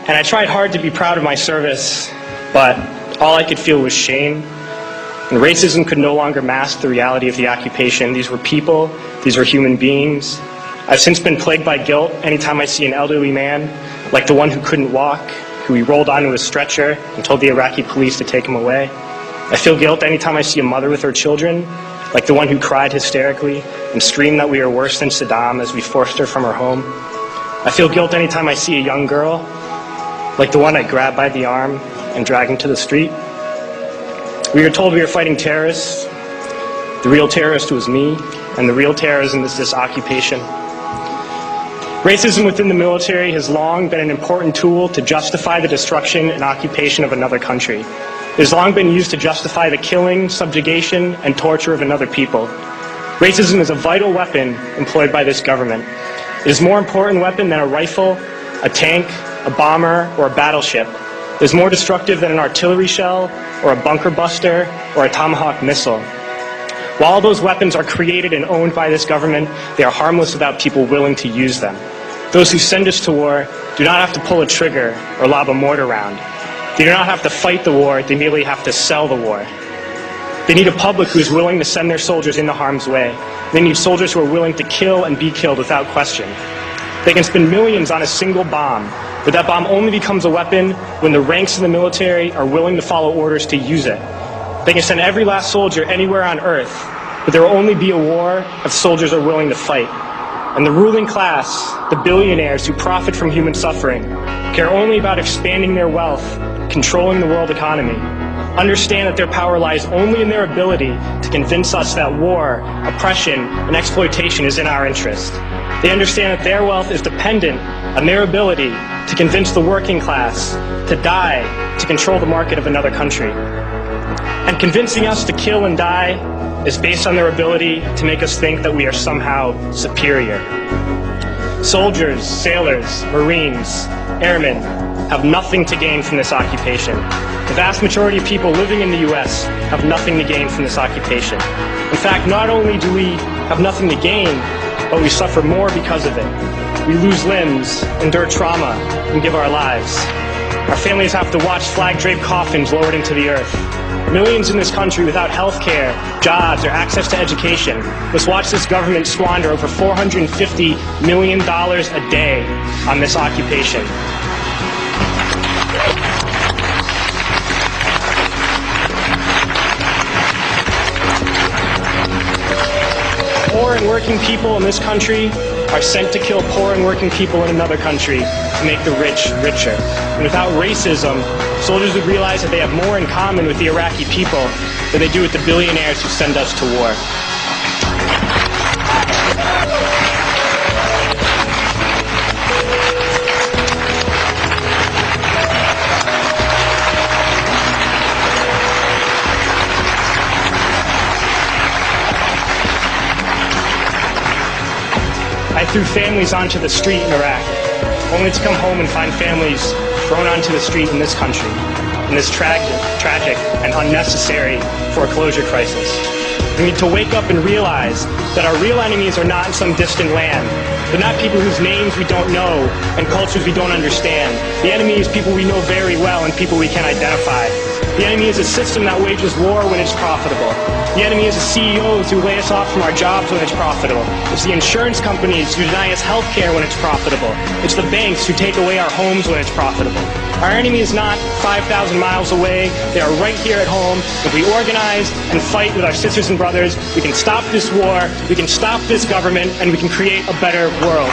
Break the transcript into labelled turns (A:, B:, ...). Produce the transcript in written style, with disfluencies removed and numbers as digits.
A: And I tried hard to be proud of my service, but all I could feel was shame. And racism could no longer mask the reality of the occupation. These were people, these were human beings. I've since been plagued by guilt anytime I see an elderly man, like the one who couldn't walk, who we rolled onto a stretcher and told the Iraqi police to take him away. I feel guilt anytime I see a mother with her children, like the one who cried hysterically and screamed that we are worse than Saddam as we forced her from her home. I feel guilt anytime I see a young girl, like the one I grabbed by the arm and dragged into the street. We were told we were fighting terrorists. The real terrorist was me, and the real terrorism is this occupation. Racism within the military has long been an important tool to justify the destruction and occupation of another country. It has long been used to justify the killing, subjugation, and torture of another people. Racism is a vital weapon employed by this government. It is a more important weapon than a rifle, a tank, a bomber, or a battleship. It is more destructive than an artillery shell, or a bunker buster, or a Tomahawk missile. While all those weapons are created and owned by this government, they are harmless without people willing to use them. Those who send us to war do not have to pull a trigger or lob a mortar round. They do not have to fight the war, they merely have to sell the war. They need a public who is willing to send their soldiers into harm's way. They need soldiers who are willing to kill and be killed without question. They can spend millions on a single bomb, but that bomb only becomes a weapon when the ranks of the military are willing to follow orders to use it. They can send every last soldier anywhere on earth, but there will only be a war if soldiers are willing to fight. And the ruling class, the billionaires who profit from human suffering, care only about expanding their wealth, controlling the world economy. Understand that their power lies only in their ability to convince us that war, oppression, and exploitation is in our interest. They understand that their wealth is dependent on their ability to convince the working class to die to control the market of another country. And convincing us to kill and die is based on their ability to make us think that we are somehow superior. Soldiers, sailors, Marines, airmen have nothing to gain from this occupation. The vast majority of people living in the U.S. have nothing to gain from this occupation. In fact, not only do we have nothing to gain, but we suffer more because of it. We lose limbs, endure trauma, and give our lives. Our families have to watch flag-draped coffins lowered into the earth. Millions in this country without health care, jobs, or access to education must watch this government squander over $450 million a day on this occupation. Poor and working people in this country are sent to kill poor and working people in another country to make the rich richer. And without racism, soldiers would realize that they have more in common with the Iraqi people than they do with the billionaires who send us to war. I threw families onto the street in Iraq, only to come home and find families thrown onto the street in this country, in this tragic and unnecessary foreclosure crisis. We need to wake up and realize that our real enemies are not in some distant land. They're not people whose names we don't know and cultures we don't understand. The enemy is people we know very well and people we can identify. The enemy is a system that wages war when it's profitable. The enemy is the CEOs who lay us off from our jobs when it's profitable. It's the insurance companies who deny us health care when it's profitable. It's the banks who take away our homes when it's profitable. Our enemy is not 5,000 miles away. They are right here at home. If we organize and fight with our sisters and brothers, we can stop this war, we can stop this government, and we can create a better world.